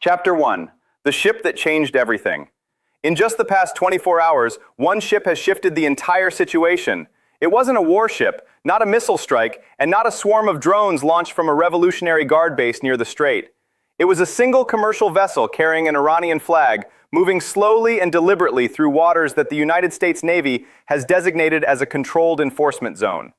Chapter 1. The ship that changed everything. In just the past 24 hours, one ship has shifted the entire situation. It wasn't a warship, not a missile strike, and not a swarm of drones launched from a Revolutionary Guard base near the strait. It was a single commercial vessel carrying an Iranian flag, moving slowly and deliberately through waters that the United States Navy has designated as a controlled enforcement zone.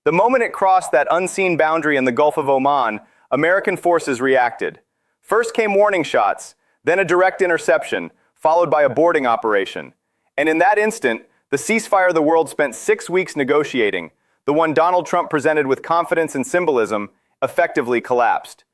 The moment it crossed that unseen boundary in the Gulf of Oman, American forces reacted. First came warning shots, then a direct interception, followed by a boarding operation. And in that instant, the ceasefire the world spent 6 weeks negotiating, the one Donald Trump presented with confidence and symbolism, effectively collapsed.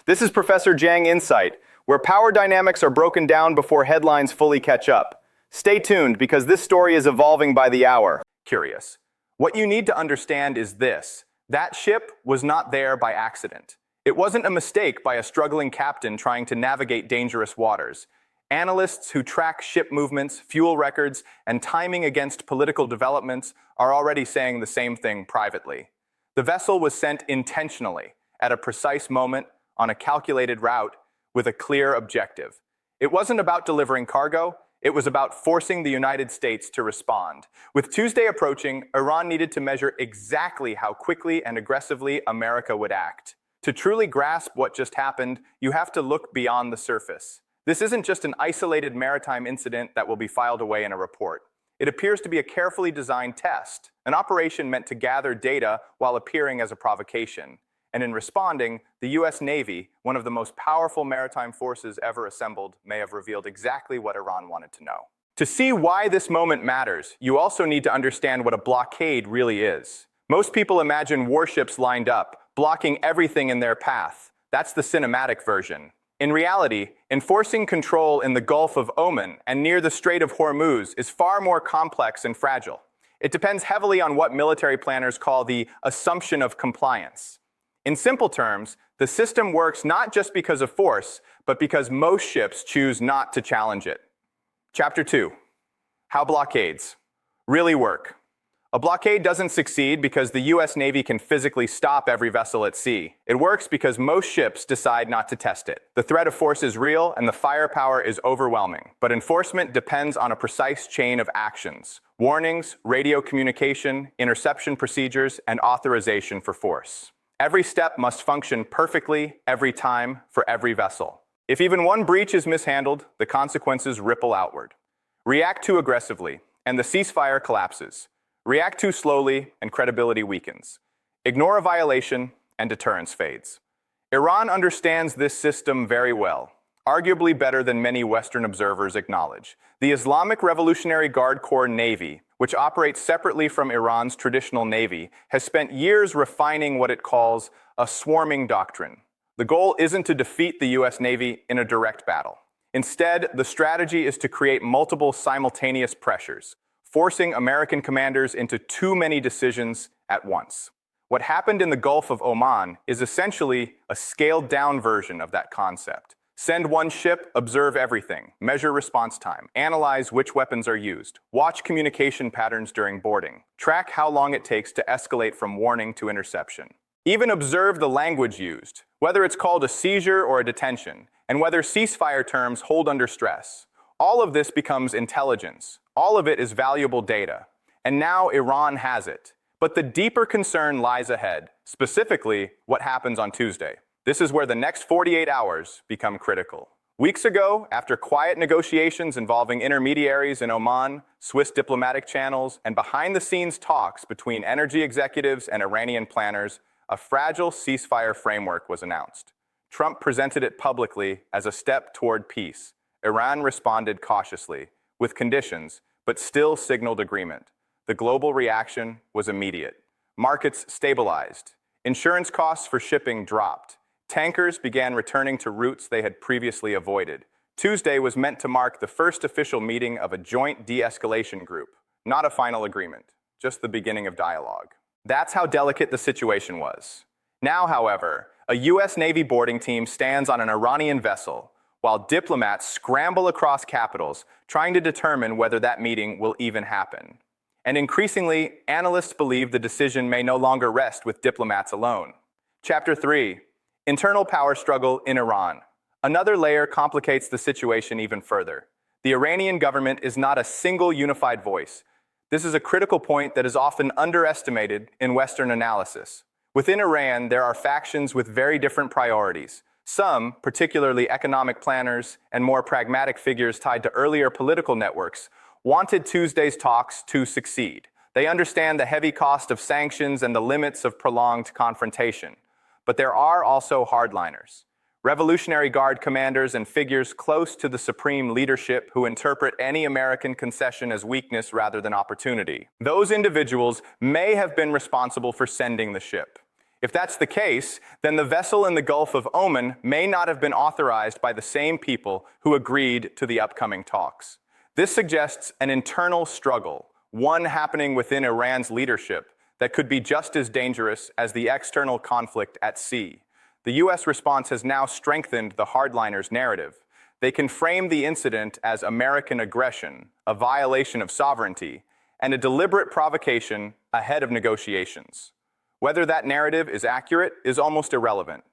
This is Professor Jiang Insight, where power dynamics are broken down before headlines fully catch up. Stay tuned, because this story is evolving by the hour. Curious. What you need to understand is this: that ship was not there by accident. It wasn't a mistake by a struggling captain trying to navigate dangerous waters. Analysts who track ship movements, fuel records, and timing against political developments are already saying the same thing privately. The vessel was sent intentionally, at a precise moment, on a calculated route, with a clear objective. It wasn't about delivering cargo, it was about forcing the United States to respond. With Tuesday approaching, Iran needed to measure exactly how quickly and aggressively America would act. To truly grasp what just happened, you have to look beyond the surface. This isn't just an isolated maritime incident that will be filed away in a report. It appears to be a carefully designed test, an operation meant to gather data while appearing as a provocation. And in responding, the U.S. Navy, one of the most powerful maritime forces ever assembled, may have revealed exactly what Iran wanted to know. To see why this moment matters, you also need to understand what a blockade really is. Most people imagine warships lined up, blocking everything in their path. That's the cinematic version. In reality, enforcing control in the Gulf of Oman and near the Strait of Hormuz is far more complex and fragile. It depends heavily on what military planners call the assumption of compliance. In simple terms, the system works not just because of force, but because most ships choose not to challenge it. Chapter 2. How blockades really work. A blockade doesn't succeed because the U.S. Navy can physically stop every vessel at sea. It works because most ships decide not to test it. The threat of force is real and the firepower is overwhelming, but enforcement depends on a precise chain of actions: warnings, radio communication, interception procedures, and authorization for force. Every step must function perfectly every time for every vessel. If even one breach is mishandled, the consequences ripple outward. React too aggressively, and the ceasefire collapses. React too slowly, and credibility weakens. Ignore a violation, and deterrence fades. Iran understands this system very well, arguably better than many Western observers acknowledge. The Islamic Revolutionary Guard Corps Navy, which operates separately from Iran's traditional navy, has spent years refining what it calls a swarming doctrine. The goal isn't to defeat the U.S. Navy in a direct battle. Instead, the strategy is to create multiple simultaneous pressures, forcing American commanders into too many decisions at once. What happened in the Gulf of Oman is essentially a scaled-down version of that concept. Send one ship, observe everything, measure response time, analyze which weapons are used, watch communication patterns during boarding, track how long it takes to escalate from warning to interception. Even observe the language used, whether it's called a seizure or a detention, and whether ceasefire terms hold under stress. All of this becomes intelligence. All of it is valuable data. And now Iran has it. But the deeper concern lies ahead, specifically what happens on Tuesday. This is where the next 48 hours become critical. Weeks ago, after quiet negotiations involving intermediaries in Oman, Swiss diplomatic channels, and behind-the-scenes talks between energy executives and Iranian planners, a fragile ceasefire framework was announced. Trump presented it publicly as a step toward peace. Iran responded cautiously, with conditions, but still signaled agreement. The global reaction was immediate. Markets stabilized. Insurance costs for shipping dropped. Tankers began returning to routes they had previously avoided. Tuesday was meant to mark the first official meeting of a joint de-escalation group, not a final agreement, just the beginning of dialogue. That's how delicate the situation was. Now, however, a U.S. Navy boarding team stands on an Iranian vessel, while diplomats scramble across capitals trying to determine whether that meeting will even happen. And increasingly, analysts believe the decision may no longer rest with diplomats alone. Chapter 3. Internal power struggle in Iran. Another layer complicates the situation even further. The Iranian government is not a single unified voice. This is a critical point that is often underestimated in Western analysis. Within Iran, there are factions with very different priorities. Some, particularly economic planners and more pragmatic figures tied to earlier political networks, wanted Tuesday's talks to succeed. They understand the heavy cost of sanctions and the limits of prolonged confrontation. But there are also hardliners. Revolutionary Guard commanders and figures close to the supreme leadership who interpret any American concession as weakness rather than opportunity. Those individuals may have been responsible for sending the ship. If that's the case, then the vessel in the Gulf of Oman may not have been authorized by the same people who agreed to the upcoming talks. This suggests an internal struggle, one happening within Iran's leadership, that could be just as dangerous as the external conflict at sea. The U.S. response has now strengthened the hardliners' narrative. They can frame the incident as American aggression, a violation of sovereignty, and a deliberate provocation ahead of negotiations. Whether that narrative is accurate is almost irrelevant.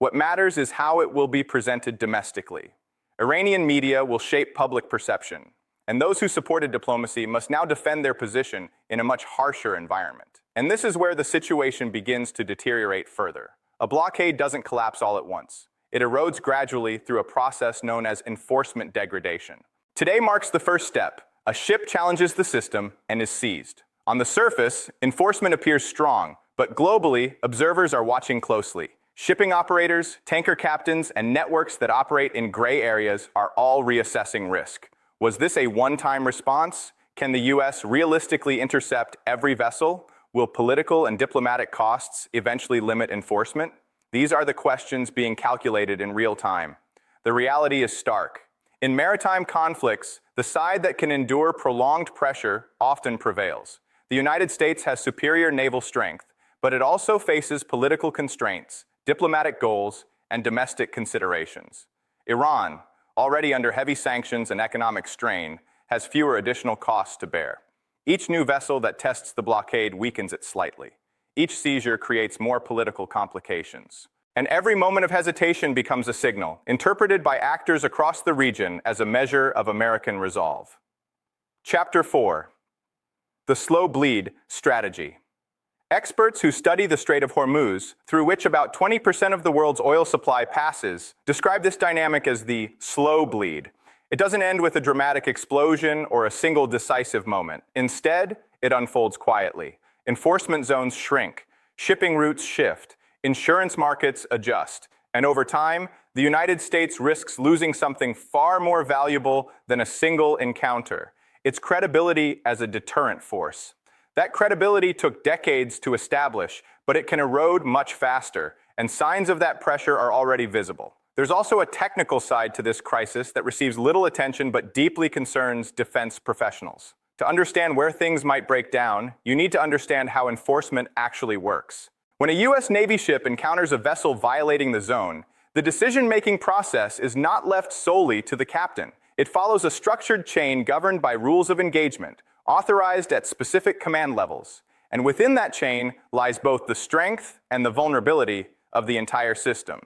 What matters is how it will be presented domestically. Iranian media will shape public perception, and those who supported diplomacy must now defend their position in a much harsher environment. And this is where the situation begins to deteriorate further. A blockade doesn't collapse all at once. It erodes gradually through a process known as enforcement degradation. Today marks the first step. A ship challenges the system and is seized. On the surface, enforcement appears strong, but globally, observers are watching closely. Shipping operators, tanker captains, and networks that operate in gray areas are all reassessing risk. Was this a one-time response? Can the U.S. realistically intercept every vessel? Will political and diplomatic costs eventually limit enforcement? These are the questions being calculated in real time. The reality is stark. In maritime conflicts, the side that can endure prolonged pressure often prevails. The United States has superior naval strength, but it also faces political constraints, diplomatic goals, and domestic considerations. Iran, already under heavy sanctions and economic strain, has fewer additional costs to bear. Each new vessel that tests the blockade weakens it slightly. Each seizure creates more political complications. And every moment of hesitation becomes a signal, interpreted by actors across the region as a measure of American resolve. Chapter 4. The Slow Bleed Strategy. Experts who study the Strait of Hormuz, through which about 20% of the world's oil supply passes, describe this dynamic as the slow bleed. It doesn't end with a dramatic explosion or a single decisive moment. Instead, it unfolds quietly. Enforcement zones shrink, shipping routes shift, insurance markets adjust, and over time, the United States risks losing something far more valuable than a single encounter: its credibility as a deterrent force. That credibility took decades to establish, but it can erode much faster, and signs of that pressure are already visible. There's also a technical side to this crisis that receives little attention but deeply concerns defense professionals. To understand where things might break down, you need to understand how enforcement actually works. When a U.S. Navy ship encounters a vessel violating the zone, the decision-making process is not left solely to the captain. It follows a structured chain governed by rules of engagement, authorized at specific command levels. And within that chain lies both the strength and the vulnerability of the entire system.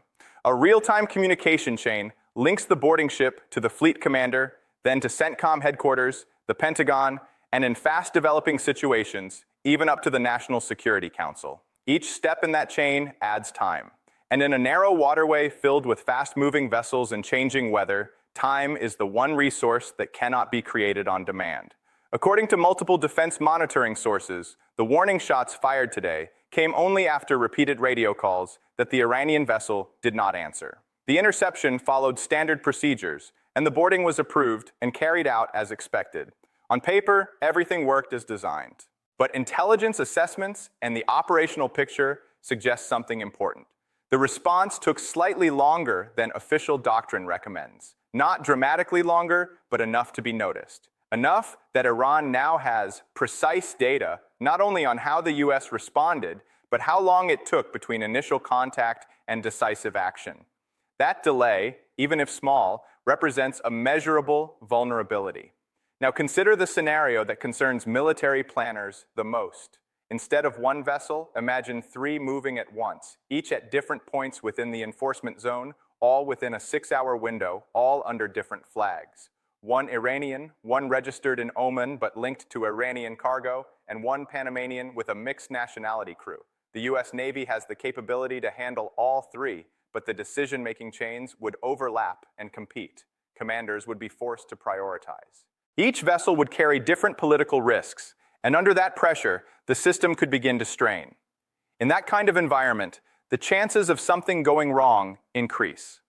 A real-time communication chain links the boarding ship to the fleet commander, then to CENTCOM headquarters, the Pentagon, and in fast-developing situations, even up to the National Security Council. Each step in that chain adds time. And in a narrow waterway filled with fast-moving vessels and changing weather, time is the one resource that cannot be created on demand. According to multiple defense monitoring sources, the warning shots fired today came only after repeated radio calls that the Iranian vessel did not answer. The interception followed standard procedures, and the boarding was approved and carried out as expected. On paper, everything worked as designed. But intelligence assessments and the operational picture suggest something important. The response took slightly longer than official doctrine recommends. Not dramatically longer, but enough to be noticed. Enough that Iran now has precise data not only on how the U.S. responded, but how long it took between initial contact and decisive action. That delay, even if small, represents a measurable vulnerability. Now consider the scenario that concerns military planners the most. Instead of one vessel, imagine three moving at once, each at different points within the enforcement zone, all within a 6-hour window, all under different flags. One Iranian, one registered in Oman but linked to Iranian cargo, and one Panamanian with a mixed nationality crew. The U.S. Navy has the capability to handle all three, but the decision-making chains would overlap and compete. Commanders would be forced to prioritize. Each vessel would carry different political risks, and under that pressure, the system could begin to strain. In that kind of environment, the chances of something going wrong increase.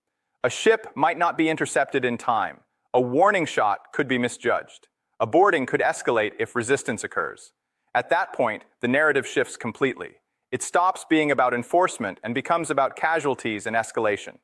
A ship might not be intercepted in time. A warning shot could be misjudged. A boarding could escalate if resistance occurs. At that point, the narrative shifts completely. It stops being about enforcement and becomes about casualties and escalation.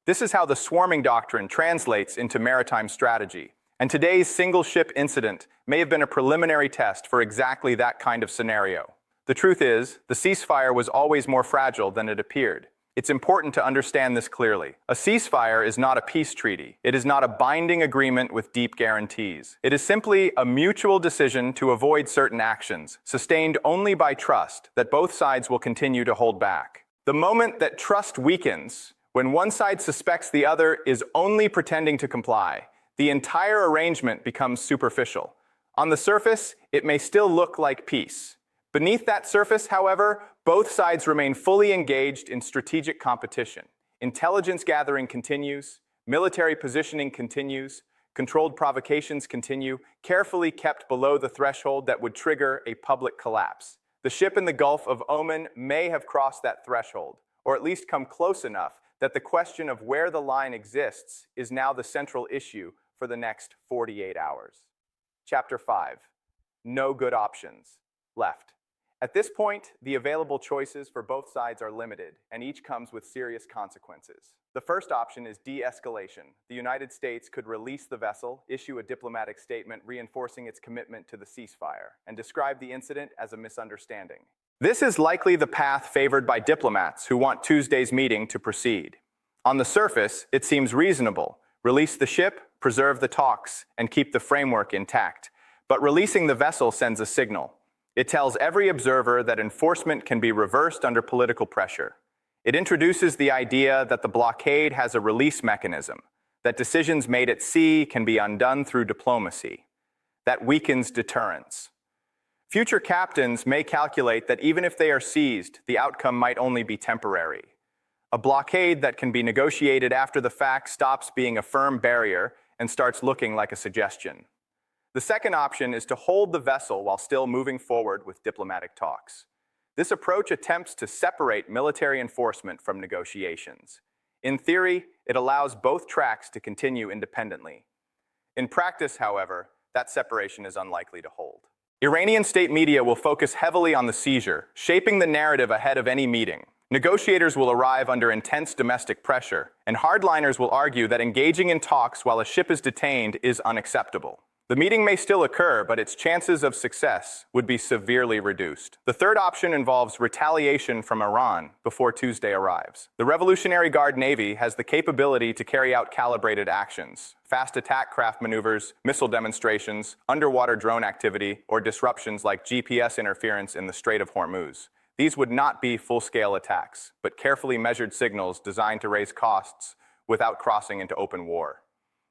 This is how the swarming doctrine translates into maritime strategy. And today's single ship incident may have been a preliminary test for exactly that kind of scenario. The truth is, the ceasefire was always more fragile than it appeared. It's important to understand this clearly. A ceasefire is not a peace treaty. It is not a binding agreement with deep guarantees. It is simply a mutual decision to avoid certain actions, sustained only by trust that both sides will continue to hold back. The moment that trust weakens, when one side suspects the other is only pretending to comply, the entire arrangement becomes superficial. On the surface, it may still look like peace. Beneath that surface, however, both sides remain fully engaged in strategic competition. Intelligence gathering continues, military positioning continues, controlled provocations continue, carefully kept below the threshold that would trigger a public collapse. The ship in the Gulf of Oman may have crossed that threshold, or at least come close enough that the question of where the line exists is now the central issue for the next 48 hours. Chapter 5. No good options left. At this point, the available choices for both sides are limited, and each comes with serious consequences. The first option is de-escalation. The United States could release the vessel, issue a diplomatic statement reinforcing its commitment to the ceasefire, and describe the incident as a misunderstanding. This is likely the path favored by diplomats who want Tuesday's meeting to proceed. On the surface, it seems reasonable. Release the ship, preserve the talks, and keep the framework intact. But releasing the vessel sends a signal. It tells every observer that enforcement can be reversed under political pressure. It introduces the idea that the blockade has a release mechanism, that decisions made at sea can be undone through diplomacy. That weakens deterrence. Future captains may calculate that even if they are seized, the outcome might only be temporary. A blockade that can be negotiated after the fact stops being a firm barrier and starts looking like a suggestion. The second option is to hold the vessel while still moving forward with diplomatic talks. This approach attempts to separate military enforcement from negotiations. In theory, it allows both tracks to continue independently. In practice, however, that separation is unlikely to hold. Iranian state media will focus heavily on the seizure, shaping the narrative ahead of any meeting. Negotiators will arrive under intense domestic pressure, and hardliners will argue that engaging in talks while a ship is detained is unacceptable. The meeting may still occur, but its chances of success would be severely reduced. The third option involves retaliation from Iran before Tuesday arrives. The Revolutionary Guard Navy has the capability to carry out calibrated actions, fast attack craft maneuvers, missile demonstrations, underwater drone activity, or disruptions like GPS interference in the Strait of Hormuz. These would not be full-scale attacks, but carefully measured signals designed to raise costs without crossing into open war.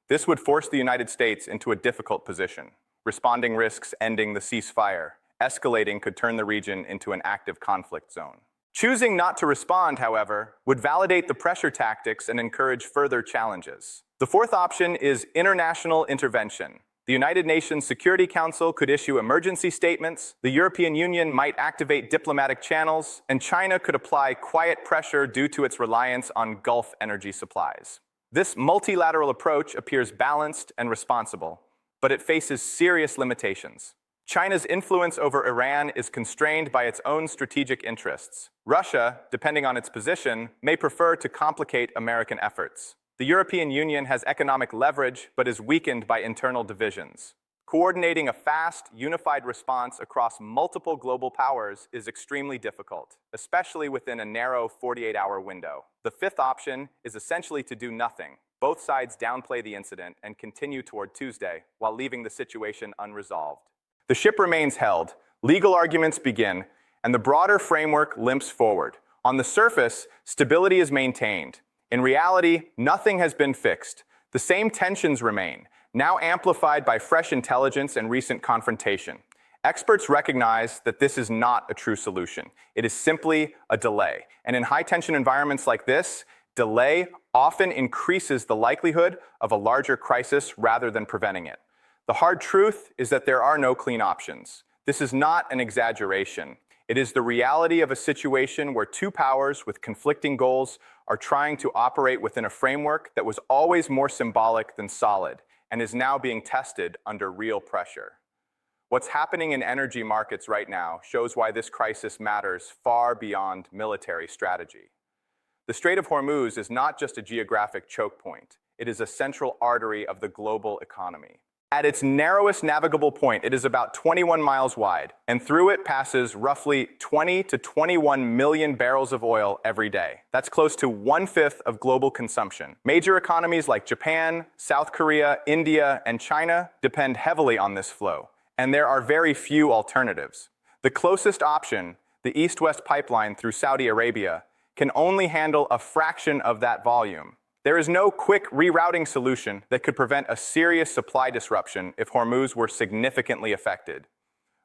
This would force the United States into a difficult position. Responding risks ending the ceasefire. Escalating could turn the region into an active conflict zone. Choosing not to respond, however, would validate the pressure tactics and encourage further challenges. The fourth option is international intervention. The United Nations Security Council could issue emergency statements, the European Union might activate diplomatic channels, and China could apply quiet pressure due to its reliance on Gulf energy supplies. This multilateral approach appears balanced and responsible, but it faces serious limitations. China's influence over Iran is constrained by its own strategic interests. Russia, depending on its position, may prefer to complicate American efforts. The European Union has economic leverage, but is weakened by internal divisions. Coordinating a fast, unified response across multiple global powers is extremely difficult, especially within a narrow 48-hour window. The fifth option is essentially to do nothing. Both sides downplay the incident and continue toward Tuesday while leaving the situation unresolved. The ship remains held, legal arguments begin, and the broader framework limps forward. On the surface, stability is maintained. In reality, nothing has been fixed. The same tensions remain, now amplified by fresh intelligence and recent confrontation. Experts recognize that this is not a true solution. It is simply a delay. And in high-tension environments like this, delay often increases the likelihood of a larger crisis rather than preventing it. The hard truth is that there are no clean options. This is not an exaggeration. It is the reality of a situation where two powers with conflicting goals are trying to operate within a framework that was always more symbolic than solid and is now being tested under real pressure. What's happening in energy markets right now shows why this crisis matters far beyond military strategy. The Strait of Hormuz is not just a geographic choke point. It is a central artery of the global economy. At its narrowest navigable point, it is about 21 miles wide, and through it passes roughly 20 to 21 million barrels of oil every day. That's close to 1/5 of global consumption. Major economies like Japan, South Korea, India, and China depend heavily on this flow, and there are very few alternatives. The closest option, the East-West pipeline through Saudi Arabia, can only handle a fraction of that volume. There is no quick rerouting solution that could prevent a serious supply disruption if Hormuz were significantly affected.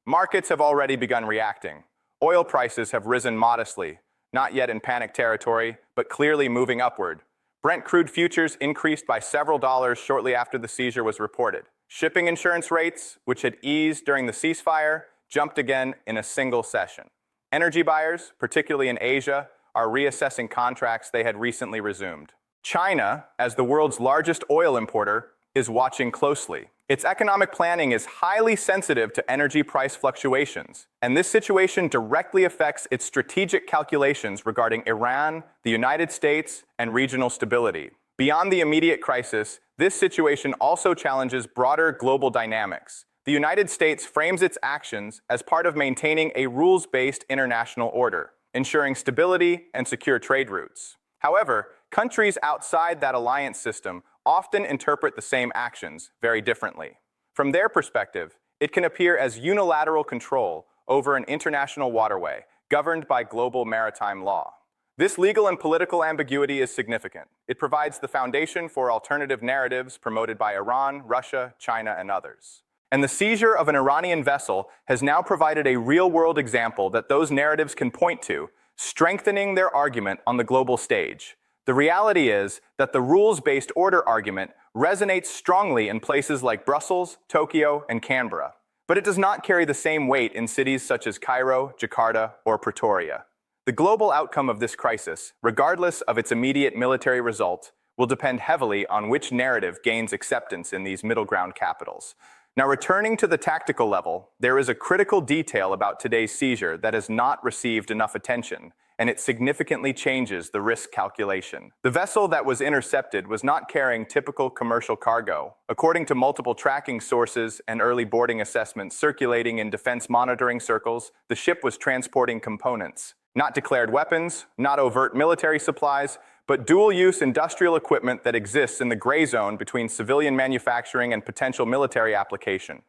Markets have already begun reacting. Oil prices have risen modestly, not yet in panic territory, but clearly moving upward. Brent crude futures increased by several dollars shortly after the seizure was reported. Shipping insurance rates, which had eased during the ceasefire, jumped again in a single session. Energy buyers, particularly in Asia, are reassessing contracts they had recently resumed. China, as the world's largest oil importer, is watching closely. Its economic planning is highly sensitive to energy price fluctuations, and this situation directly affects its strategic calculations regarding Iran, the United States, and regional stability. Beyond the immediate crisis, this situation also challenges broader global dynamics. The United States frames its actions as part of maintaining a rules-based international order, ensuring stability and secure trade routes. However, countries outside that alliance system often interpret the same actions very differently. From their perspective, it can appear as unilateral control over an international waterway governed by global maritime law. This legal and political ambiguity is significant. It provides the foundation for alternative narratives promoted by Iran, Russia, China, and others. And the seizure of an Iranian vessel has now provided a real-world example that those narratives can point to, strengthening their argument on the global stage. The reality is that the rules-based order argument resonates strongly in places like Brussels, Tokyo, and Canberra, but it does not carry the same weight in cities such as Cairo, Jakarta, or Pretoria. The global outcome of this crisis, regardless of its immediate military result, will depend heavily on which narrative gains acceptance in these middle ground capitals. Now, returning to the tactical level, there is a critical detail about today's seizure that has not received enough attention, and it significantly changes the risk calculation. The vessel that was intercepted was not carrying typical commercial cargo. According to multiple tracking sources and early boarding assessments circulating in defense monitoring circles, the ship was transporting components. Not declared weapons, not overt military supplies, but dual-use industrial equipment that exists in the gray zone between civilian manufacturing and potential military application.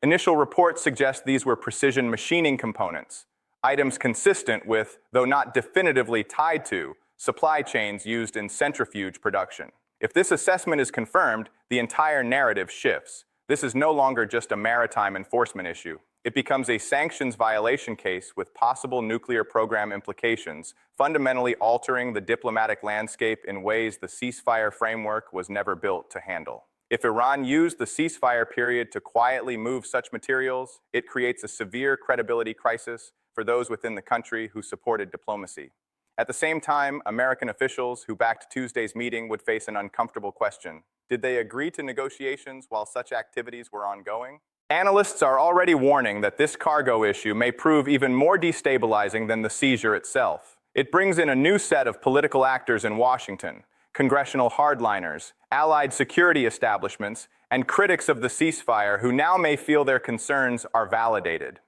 Initial reports suggest these were precision machining components, items consistent with, though not definitively tied to, supply chains used in centrifuge production. If this assessment is confirmed, the entire narrative shifts. This is no longer just a maritime enforcement issue. It becomes a sanctions violation case with possible nuclear program implications, fundamentally altering the diplomatic landscape in ways the ceasefire framework was never built to handle. If Iran used the ceasefire period to quietly move such materials, it creates a severe credibility crisis for those within the country who supported diplomacy. At the same time, American officials who backed Tuesday's meeting would face an uncomfortable question. Did they agree to negotiations while such activities were ongoing? Analysts are already warning that this cargo issue may prove even more destabilizing than the seizure itself. It brings in a new set of political actors in Washington, congressional hardliners, allied security establishments, and critics of the ceasefire who now may feel their concerns are validated.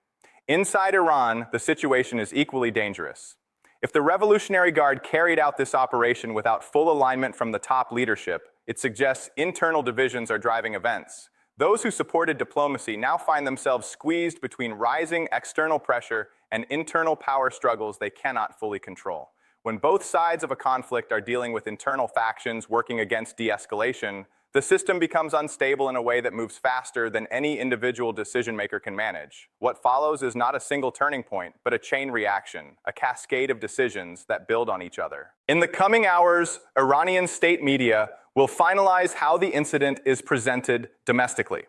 Inside Iran, the situation is equally dangerous. If the Revolutionary Guard carried out this operation without full alignment from the top leadership, it suggests internal divisions are driving events. Those who supported diplomacy now find themselves squeezed between rising external pressure and internal power struggles they cannot fully control. When both sides of a conflict are dealing with internal factions working against de-escalation, the system becomes unstable in a way that moves faster than any individual decision-maker can manage. What follows is not a single turning point, but a chain reaction, a cascade of decisions that build on each other. In the coming hours, Iranian state media will finalize how the incident is presented domestically.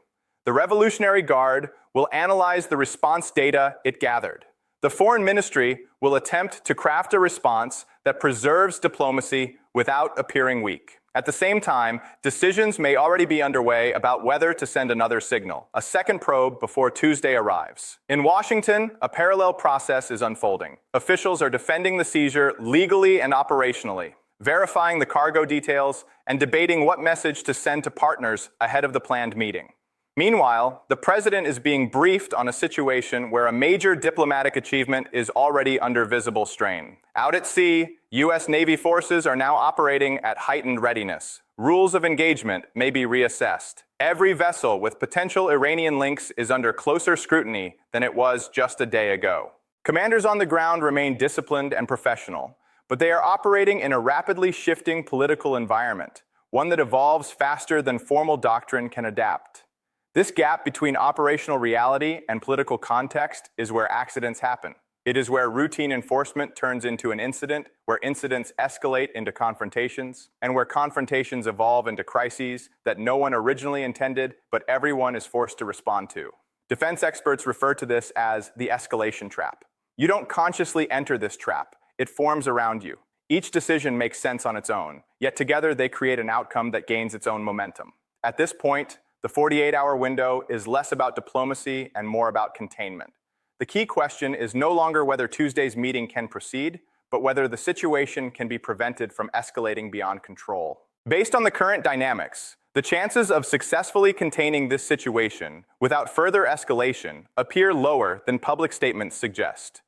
The Revolutionary Guard will analyze the response data it gathered. The Foreign Ministry will attempt to craft a response that preserves diplomacy without appearing weak. At the same time, decisions may already be underway about whether to send another signal, a second probe before Tuesday arrives. In Washington, a parallel process is unfolding. Officials are defending the seizure legally and operationally, verifying the cargo details, and debating what message to send to partners ahead of the planned meeting. Meanwhile, the president is being briefed on a situation where a major diplomatic achievement is already under visible strain. Out at sea, U.S. Navy forces are now operating at heightened readiness. Rules of engagement may be reassessed. Every vessel with potential Iranian links is under closer scrutiny than it was just a day ago. Commanders on the ground remain disciplined and professional, but they are operating in a rapidly shifting political environment, one that evolves faster than formal doctrine can adapt. This gap between operational reality and political context is where accidents happen. It is where routine enforcement turns into an incident, where incidents escalate into confrontations, and where confrontations evolve into crises that no one originally intended, but everyone is forced to respond to. Defense experts refer to this as the escalation trap. You don't consciously enter this trap. It forms around you. Each decision makes sense on its own, yet together they create an outcome that gains its own momentum. At this point, the 48-hour window is less about diplomacy and more about containment. The key question is no longer whether Tuesday's meeting can proceed, but whether the situation can be prevented from escalating beyond control. Based on the current dynamics, the chances of successfully containing this situation without further escalation appear lower than public statements suggest.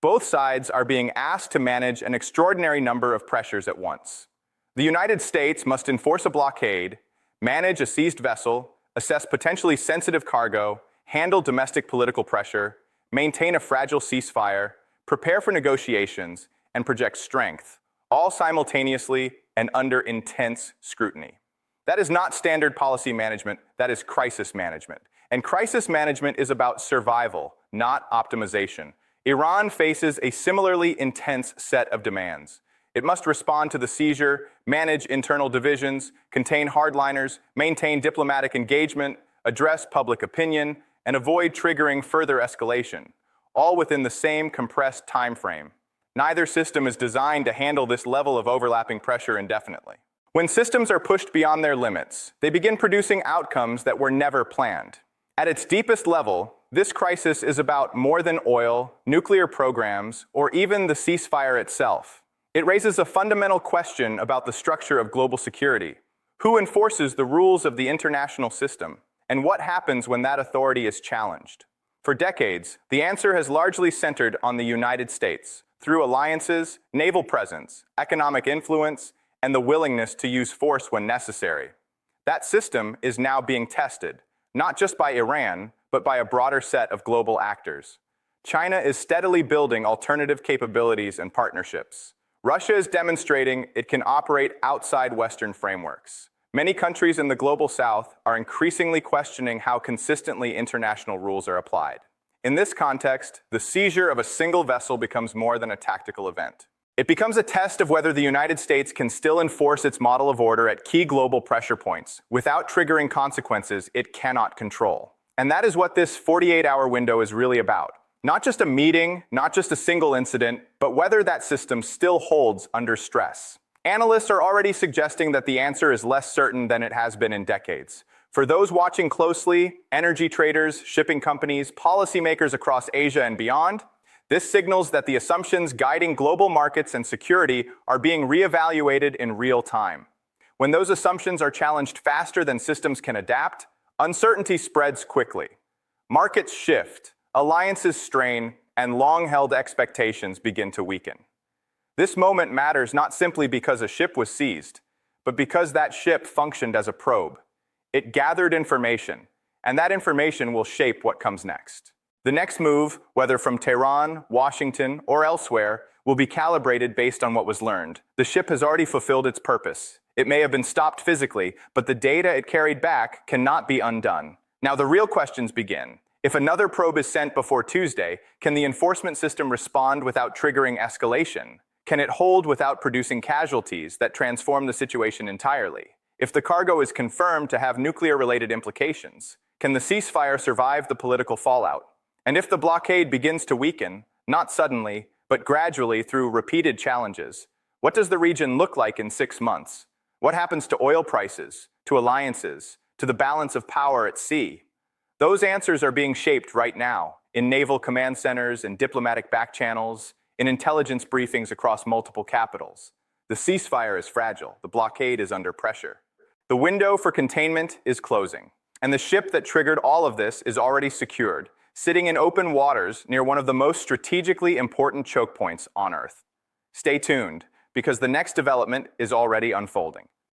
Both sides are being asked to manage an extraordinary number of pressures at once. The United States must enforce a blockade, manage a seized vessel, assess potentially sensitive cargo, handle domestic political pressure, maintain a fragile ceasefire, prepare for negotiations, and project strength, all simultaneously and under intense scrutiny. That is not standard policy management, that is crisis management. And crisis management is about survival, not optimization. Iran faces a similarly intense set of demands. It must respond to the seizure, manage internal divisions, contain hardliners, maintain diplomatic engagement, address public opinion, and avoid triggering further escalation, all within the same compressed time frame. Neither system is designed to handle this level of overlapping pressure indefinitely. When systems are pushed beyond their limits, they begin producing outcomes that were never planned. At its deepest level, this crisis is about more than oil, nuclear programs, or even the ceasefire itself. It raises a fundamental question about the structure of global security. Who enforces the rules of the international system? And what happens when that authority is challenged? For decades, the answer has largely centered on the United States, through alliances, naval presence, economic influence, and the willingness to use force when necessary. That system is now being tested, not just by Iran, but by a broader set of global actors. China is steadily building alternative capabilities and partnerships. Russia is demonstrating it can operate outside Western frameworks. Many countries in the global south are increasingly questioning how consistently international rules are applied. In this context, the seizure of a single vessel becomes more than a tactical event. It becomes a test of whether the United States can still enforce its model of order at key global pressure points without triggering consequences it cannot control. And that is what this 48-hour window is really about. Not just a meeting, not just a single incident, but whether that system still holds under stress. Analysts are already suggesting that the answer is less certain than it has been in decades. For those watching closely, energy traders, shipping companies, policymakers across Asia and beyond, this signals that the assumptions guiding global markets and security are being reevaluated in real time. When those assumptions are challenged faster than systems can adapt, uncertainty spreads quickly. Markets shift, alliances strain, and long-held expectations begin to weaken. This moment matters not simply because a ship was seized, but because that ship functioned as a probe. It gathered information, and that information will shape what comes next. The next move, whether from Tehran, Washington, or elsewhere, will be calibrated based on what was learned. The ship has already fulfilled its purpose. It may have been stopped physically, but the data it carried back cannot be undone. Now the real questions begin. If another probe is sent before Tuesday, can the enforcement system respond without triggering escalation? Can it hold without producing casualties that transform the situation entirely? If the cargo is confirmed to have nuclear-related implications, can the ceasefire survive the political fallout? And if the blockade begins to weaken, not suddenly, but gradually through repeated challenges, what does the region look like in 6 months? What happens to oil prices, to alliances, to the balance of power at sea? Those answers are being shaped right now, in naval command centers, in diplomatic backchannels, in intelligence briefings across multiple capitals. The ceasefire is fragile, the blockade is under pressure. The window for containment is closing, and the ship that triggered all of this is already secured, sitting in open waters near one of the most strategically important choke points on Earth. Stay tuned, because the next development is already unfolding.